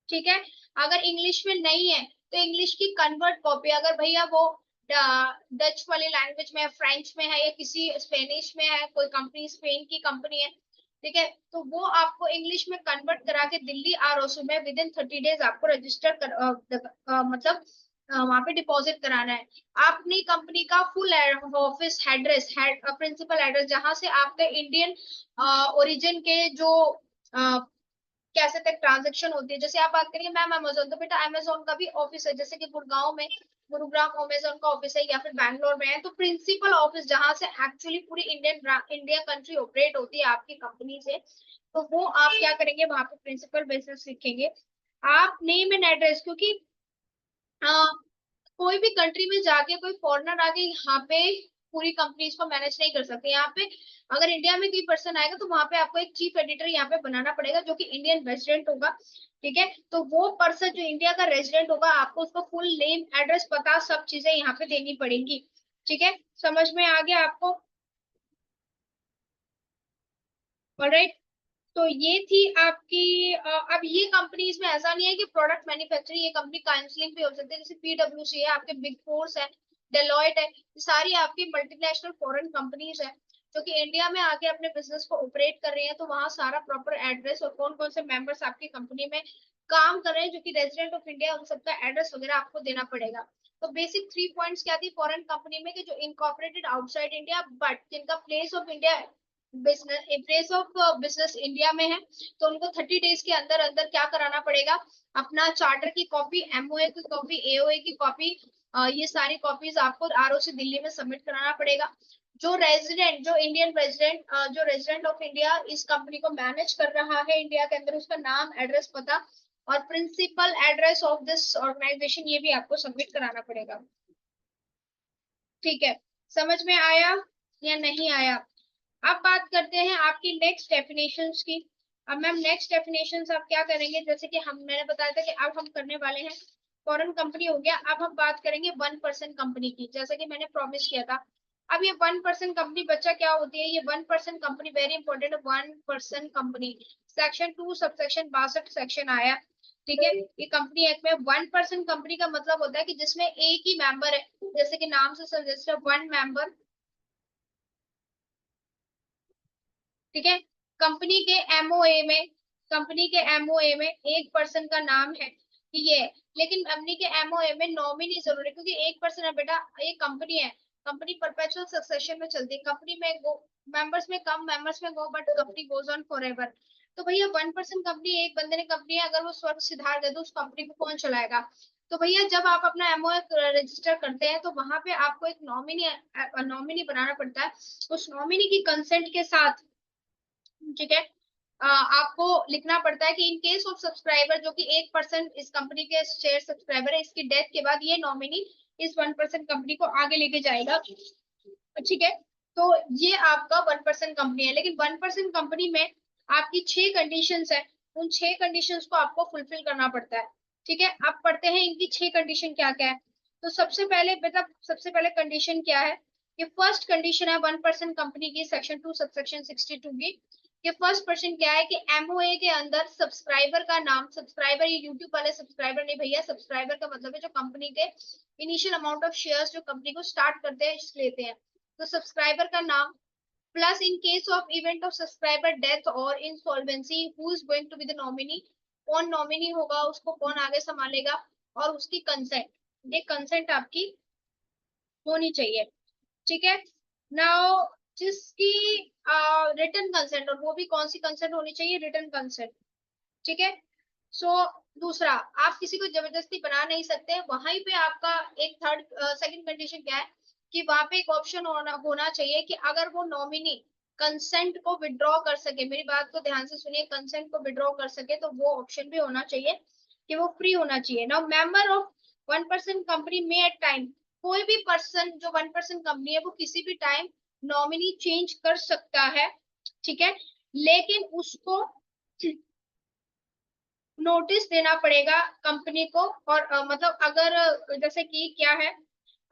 ठीक है। अगर इंग्लिश में नहीं है तो इंग्लिश की कन्वर्ट कॉपी, अगर भैया वो डच वाली लैंग्वेज में है, फ्रेंच में है या किसी स्पेनिश में है, कोई कंपनी स्पेन की कंपनी है, ठीक है, तो वो आपको इंग्लिश में कन्वर्ट करा के दिल्ली आरओसी में विद इन 30 डेज आपको रजिस्टर कर मतलब वहां पे डिपॉजिट कराना है। अपनी कंपनी का full office address, principal address, जहां से आपके इंडियन ओरिजिन के जो कैसे तक ट्रांजेक्शन होती है। जैसे आप बात करिए मैम अमेजोन, तो बेटा अमेजोन का भी ऑफिस है, जैसे कि गुड़गांव में गुरुग्राम अमेजोन का ऑफिस है, या फिर बैंगलोर में है, तो प्रिंसिपल ऑफिस जहां से एक्चुअली पूरी इंडिया कंट्री ऑपरेट होती है आपकी कंपनी से, तो वो आप क्या करेंगे, वहां पे प्रिंसिपल बेसिस लिखेंगे। आप नेम एंड एड्रेस, क्योंकि कोई भी कंट्री में जाके कोई फॉरेनर आके यहाँ पे पूरी कंपनीज को मैनेज नहीं कर सकते। यहाँ पे अगर इंडिया में कोई पर्सन आएगा तो वहां पे आपको एक चीफ एडिटर यहाँ पे बनाना पड़ेगा जो कि इंडियन रेजिडेंट होगा, ठीक है। तो वो पर्सन जो इंडिया का रेजिडेंट होगा, आपको उसको फुल नेम एड्रेस पता सब चीजें यहाँ पे देनी पड़ेंगी, ठीक है। समझ में आ गया आपको? ऑलराइट। तो ये थी आपकी अब ये कंपनीज में ऐसा नहीं है कि प्रोडक्ट मैन्युफैक्चरिंग, ये कंपनी काउंसलिंग भी हो सकती है, जैसे पीडब्ल्यूसी है, आपके बिग फोर्स है, डेलॉयट है, ये सारी आपकी मल्टीनेशनल फॉरेन कंपनीज है जो कि इंडिया में आके अपने बिजनेस को ऑपरेट कर रही हैं। तो वहाँ सारा प्रॉपर एड्रेस और कौन कौन से मेंबर्स आपकी कंपनी में काम कर रहे हैं जो कि रेजिडेंट ऑफ इंडिया, उन सबका एड्रेस वगैरह आपको देना पड़ेगा। तो बेसिक 3 पॉइंट्स क्या थी फॉरेन कंपनी में, कि जो इनकॉर्पोरेटेड आउटसाइड इंडिया बट जिनका place of India business, place of business India में है, तो उनको 30 डेज के अंदर अंदर क्या कराना पड़ेगा, अपना चार्टर की कॉपी, एमओए की कॉपी, एओए की कॉपी, ये सारी कॉपीज आपको आरओसी दिल्ली में सबमिट कराना पड़ेगा। जो रेजिडेंट, जो इंडियन रेजिडेंट, जो रेजिडेंट ऑफ इंडिया इस कंपनी को मैनेज कर रहा है इंडिया के अंदर, उसका नाम एड्रेस पता और principal address of this organisation ये भी आपको सबमिट कराना पड़ेगा। ठीक है, समझ में आया या नहीं आया? अब बात करते हैं आपकी नेक्स्ट डेफिनेशंस की। अब मैम नेक्स्ट डेफिनेशंस आप क्या करेंगे, जैसे कि मैंने बताया था कि अब हम करने वाले हैं फॉरेन कंपनी हो गया, अब हम बात करेंगे 1% कंपनी की, जैसे कि मैंने प्रॉमिस किया था। अब ये 1% कंपनी बच्चा क्या होती है, ये 1% company very important, 1% company section 2 subsection 62 section आया। ठीक है, ये कंपनी एक्ट में 1% कंपनी का मतलब होता है कि जिसमें एक ही मेंबर है, जैसे कि नाम से सजेस्ट है 1 मेंबर। ठीक है, कंपनी के एमओए में, कंपनी के एमओए में एक पर्सन का नाम है कि ये, लेकिन कंपनी के एमओए में नॉमिनी जरूर है, क्योंकि एक पर्सन है बेटा, एक कंपनी है, कंपनी परपेचुअल सक्सेशन में चलती है, कंपनी में गो मेंबर्स में come, members may go, but company goes on forever. तो भैया 1% कंपनी, एक बंदे ने कंपनी है, अगर वो स्वर्ग सिधार दे दो उस कंपनी को कौन चलाएगा? तो भैया जब आप अपना एमओए रजिस्टर करते हैं तो वहां पे आपको एक नॉमिनी बनाना पड़ता है, उस नॉमिनी की कंसेंट के साथ। ठीक है, आपको लिखना पड़ता है कि इन केस ऑफ सब्सक्राइबर जो कि 1% इस कंपनी के शेयर सब्सक्राइबर है, इसकी डेथ के बाद ये नॉमिनी इस 1% कंपनी को आगे लेके जाएगा। ठीक है, तो ये आपका 1% कंपनी है, लेकिन 1% कंपनी में आपकी 6 कंडीशंस है, उन 6 कंडीशंस को आपको फुलफिल करना पड़ता है। ठीक है, आप पढ़ते हैं इनकी 6 कंडीशन क्या क्या है। तो सबसे पहले बेटा, सबसे पहले कंडीशन क्या है, ये फर्स्ट कंडीशन है 1% कंपनी की सेक्शन 2 सबसेक्शन 62 की। ये फर्स्ट क्वेश्चन क्या है कि एमओए के अंदर सब्सक्राइबर का नाम, सब्सक्राइबर ये यूट्यूब वाले सब्सक्राइबर नहीं भैया, सब्सक्राइबर का मतलब है जो कंपनी के इनिशियल अमाउंट ऑफ शेयर्स जो कंपनी को स्टार्ट करते हैं लेते हैं, तो सब्सक्राइबर का नाम, plus in case of event of subscriber death और insolvency who is going to be the nominee, कौन नॉमिनी होगा, उसको कौन आगे संभालेगा, और उसकी कंसेंट, ये कंसेंट आपकी होनी चाहिए। ठीक है, नाउ जिसकी रिटर्न कंसेंट, और वो भी कौन सी कंसेंट होनी चाहिए, रिटर्न कंसेंट। ठीक है, सो दूसरा, आप किसी को जबरदस्ती बना नहीं सकते, वहां पे आपका एक थर्ड सेकंड कंडीशन क्या है कि वहां पे एक ऑप्शन होना चाहिए कि अगर वो नॉमिनी कंसेंट को विड्रॉ कर सके, मेरी बात को ध्यान से सुनिए, कंसेंट को विड्रॉ कर सके तो वो ऑप्शन भी होना चाहिए कि वो फ्री होना चाहिए। नाउ मेंबर ऑफ 1% कंपनी में एट टाइम, कोई भी पर्सन जो 1% कंपनी है वो किसी भी टाइम नॉमिनी चेंज कर सकता है। ठीक है, लेकिन उसको नोटिस देना पड़ेगा कंपनी को, और मतलब अगर जैसे कि क्या है,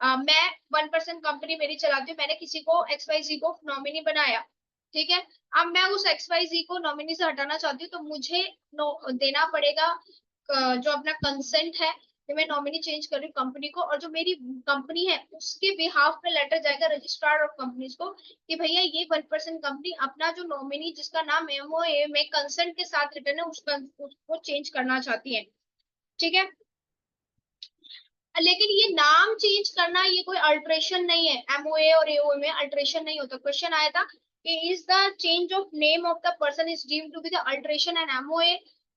मैं 1% कंपनी मेरी चलाती हूँ, मैंने किसी को XYZ को नॉमिनी बनाया। ठीक है, अब मैं उस XYZ को नॉमिनी से हटाना चाहती हूँ, तो मुझे देना पड़ेगा जो अपना कंसेंट है कि मैं नॉमिनी चेंज कर रही हूँ कंपनी को, और जो मेरी कंपनी है उसके बिहाफ पे लेटर जाएगा रजिस्ट्रार ऑफ कंपनीज को कि भैया ये 1% कंपनी अपना जो नॉमिनी जिसका नाम एमओए में कंसेंट के साथ रिटर्न है उसको चेंज करना चाहती है। ठीक है, लेकिन ये नाम चेंज करना ये कोई अल्ट्रेशन नहीं है, एमओए और एओए में अल्ट्रेशन नहीं होता। क्वेश्चन आया था कि is the change of name of the person is deemed to be the alteration and MOA,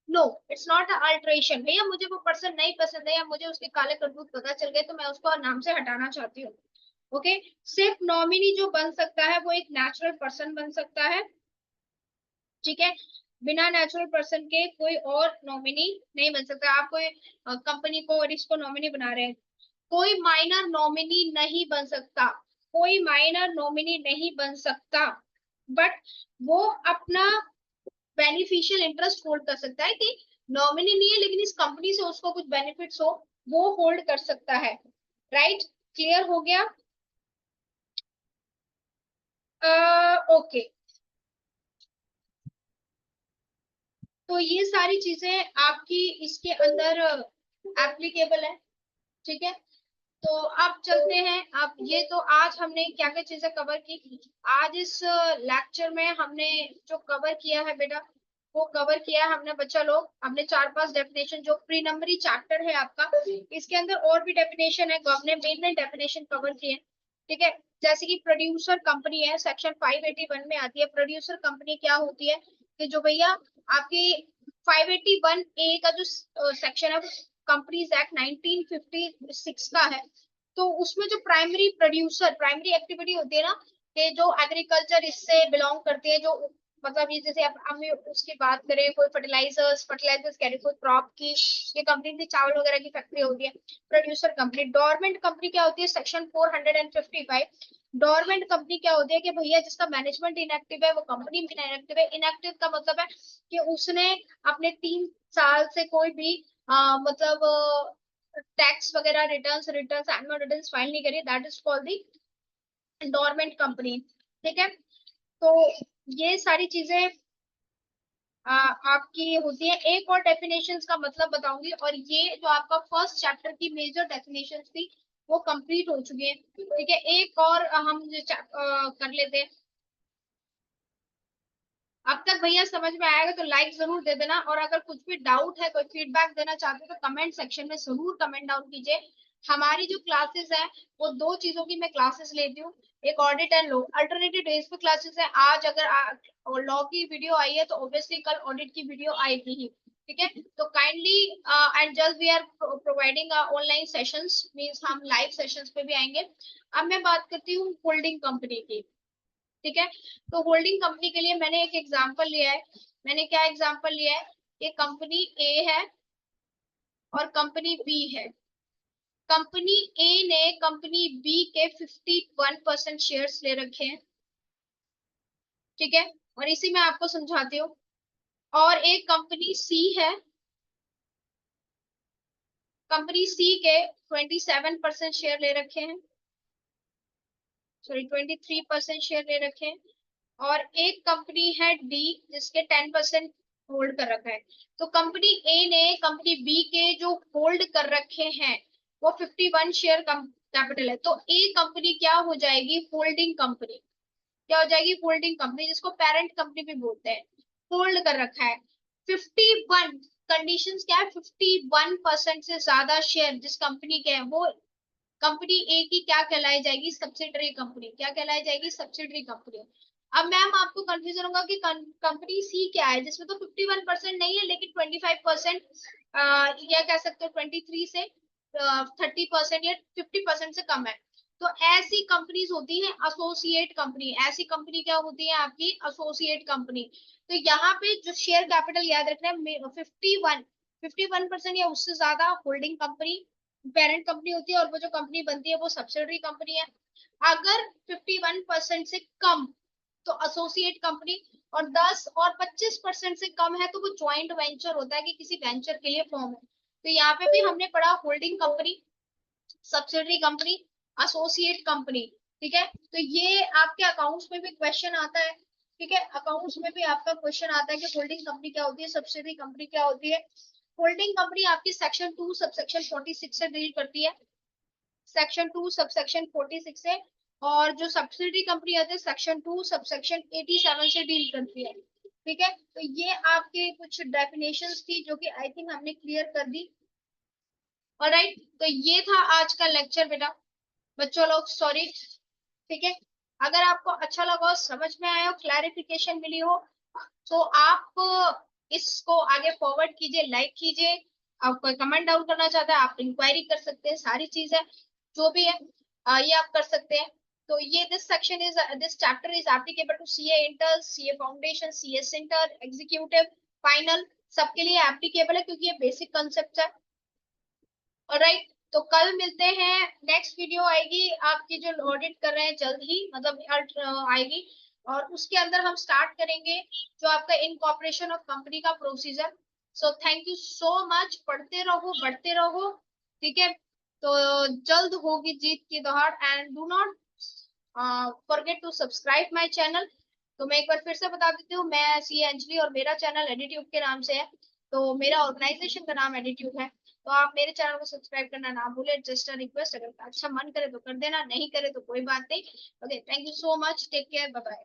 no it's not a alteration. भैया मुझे वो पर्सन नहीं पसंद है या मुझे उसके काले करतूत पता चल गए तो मैं उसको नाम से हटाना चाहती हूँ। ओके, सिर्फ नॉमिनी जो बन सकता है वो एक नेचुरल पर्सन बन सकता है। ठीक है, बिना नेचुरल पर्सन के कोई और नॉमिनी नहीं बन सकता। आप कोई कंपनी को और इसको नॉमिनी बना रहे हैं, कोई माइनर नॉमिनी नहीं बन सकता, कोई माइनर नॉमिनी नहीं बन सकता, बट वो अपना बेनिफिशियल इंटरेस्ट होल्ड कर सकता है कि नॉमिनी नहीं है लेकिन इस कंपनी से उसको कुछ बेनिफिट्स हो, वो होल्ड कर सकता है। राइट, क्लियर हो गया? ओके, तो ये सारी चीजें आपकी इसके अंदर एप्लीकेबल है। ठीक है, तो अब चलते हैं, अब ये तो आज हमने क्या क्या चीजें कवर की, आज इस लेक्चर में हमने जो कवर किया है बेटा, वो कवर किया है हमने बच्चा लोग, हमने 4-5 डेफिनेशन जो प्री नंबरी चैप्टर है आपका, इसके अंदर और भी डेफिनेशन है, हमने मेन डेफिनेशन कवर किए। ठीक है, जैसे कि प्रोड्यूसर कंपनी है, सेक्शन 581 में आती है, प्रोड्यूसर कंपनी क्या होती है कि जो भैया आपकी 581 ए का जो सेक्शन है कंपनीज एक्ट 1956 का है, तो उसमें जो प्राइमरी प्रोड्यूसर, प्राइमरी एक्टिविटी होती है ना, कि जो एग्रीकल्चर इससे बिलोंग करते हैं, जो मतलब ये जैसे हम उसकी बात करें, कोई फर्टिलाइजर्स कह रहे, कोई क्रॉप की, ये कंपनी थी, चावल वगैरह की फैक्ट्री होती है। प्रोड्यूसर कंपनी, डोरमेंट कंपनी क्या होती है, सेक्शन 455। डोरमेंट कंपनी क्या होती है कि भैया जिसका मैनेजमेंट इनएक्टिव है वो कंपनी भी इनएक्टिव है। इनएक्टिव का मतलब है कि उसने अपने 3 साल से कोई भी मतलब टैक्स वगैरह रिटर्न्स एनुअल रिटर्न्स फाइल नहीं करी, that is called the dormant company. ठीक है, तो ये सारी चीजें आपकी होती है। एक और डेफिनेशंस का मतलब बताऊंगी, और ये जो आपका फर्स्ट चैप्टर की मेजर डेफिनेशंस थी वो कंप्लीट हो चुकी है। ठीक है, एक और हम जो कर लेते हैं। अब तक भैया समझ में आएगा तो लाइक जरूर दे देना, और अगर कुछ भी डाउट है, कोई फीडबैक देना चाहते हो तो कमेंट सेक्शन में जरूर कमेंट डाउन कीजिए। हमारी जो क्लासेस है वो 2 चीजों की मैं क्लासेस लेती हूँ, एक audit and law, alternative days पे क्लासेस है। आज अगर लॉ की वीडियो आई है तो ऑब्वियसली कल ऑडिट की वीडियो आएगी ही। ठीक है, तो kindly and just we are providing online sessions, means हम लाइव सेशंस पे भी आएंगे। अब मैं बात करती हूँ होल्डिंग कंपनी की। ठीक है, तो होल्डिंग कंपनी के लिए मैंने एक एग्जांपल लिया है। मैंने क्या एग्जांपल लिया है, ये कंपनी ए है और कंपनी बी है। कंपनी ए ने कंपनी बी के 51% शेयर्स ले रखे हैं। ठीक है, और इसी में आपको समझाती हूँ। और एक कंपनी सी है, कंपनी सी के 27% शेयर ले रखे हैं, सॉरी 23% शेयर ले रखे हैं। और एक कंपनी है डी जिसके 10% होल्ड कर रखा है। तो कंपनी ए ने कंपनी बी के जो होल्ड कर रखे हैं वो 51 शेयर कैपिटल है। तो ए कंपनी क्या हो जाएगी, होल्डिंग कंपनी। क्या हो जाएगी, होल्डिंग कंपनी, जिसको पेरेंट कंपनी भी बोलते हैं। होल्ड कर रखा है 51, कंडीशंस क्या है, 51% से ज्यादा शेयर जिस कंपनी के हैं वो कंपनी ए की क्या कहलाई जाएगी, सब्सिडरी कंपनी। क्या कहलाई जाएगी, सब्सिडरी कंपनी। अब मैम आपको कंफ्यूजन होगा कि कंपनी सी क्या है, जिसमें तो 51% नहीं है लेकिन 25%, या कह सकते हो 23 से 30% या 50% से कम है। तो ऐसी कंपनीज होती है एसोसिएट कंपनी। ऐसी कंपनी क्या होती है आपकी, एसोसिएट कंपनी। तो यहाँ पे जो शेयर कैपिटल याद रखना है, 51% या उससे ज्यादा होल्डिंग कंपनी पेरेंट कंपनी होती है, और वो जो कंपनी बनती है वो सब्सिडरी कंपनी है। अगर 51% से कम तो एसोसिएट कंपनी, और 10 और 25% से कम है तो वो ज्वाइंट वेंचर होता है कि किसी वेंचर के लिए फॉर्म है। तो यहाँ पे भी हमने पढ़ा holding company, subsidiary company, associate company. ठीक है, तो ये आपके अकाउंट्स में भी क्वेश्चन आता है। ठीक है, अकाउंट्स में भी आपका क्वेश्चन आता है कि होल्डिंग कंपनी क्या होती है, सब्सिडरी कंपनी क्या होती है। होल्डिंग कंपनी आपकी सेक्शन 2 सबसेक्शन 46 से डील करती है, सेक्शन 2 सबसेक्शन 46 से। और जो सब्सिडरी कंपनी आती है सेक्शन 2 सबसेक्शन 87 से डील करती है। ठीक है, तो ये आपके कुछ डेफिनेशंस थी जो कि आई थिंक हमने क्लियर कर दी। ऑलराइट, तो ये था आज का लेक्चर बेटा, बच्चों लोग सॉरी। ठीक है, अगर आपको अच्छा लगा हो, समझ में आया हो, क्लैरिफिकेशन मिली हो, तो आप इसको आगे फॉरवर्ड कीजिए, लाइक कीजिए। आप कोई कमेंट डाउन करना चाहते हैं आप इंक्वायरी कर सकते हैं, सारी चीजें जो भी है ये आप कर सकते हैं। तो ये this chapter is applicable to CA inter, CA foundation, CA centre, executive, final, सबके लिए एप्लीकेबल है क्योंकि ये बेसिक कॉन्सेप्ट है। ऑलराइट, तो कल मिलते हैं, नेक्स्ट वीडियो आएगी आपकी जो ऑडिट कर रहे हैं जल्द ही, मतलब आएगी। और उसके अंदर हम स्टार्ट करेंगे जो आपका इनकॉर्पोरेशन ऑफ कंपनी का procedure. So thank you so much, पढ़ते रहो, बढ़ते रहो। ठीक है, तो जल्द होगी जीत की दौड़, and do not forget to subscribe my channel. तो मैं एक बार फिर से बता देती हूँ, मैं सी अंजलि और मेरा चैनल एडिट्यूब के नाम से है। तो मेरा ऑर्गेनाइजेशन का नाम एडिट्यूब है। तो आप मेरे चैनल को सब्सक्राइब करना ना भूले, जस्ट अ रिक्वेस्ट। अगर अच्छा मन करे तो कर देना, नहीं करे तो कोई बात नहीं। Okay, thank you so much, take care, bye bye.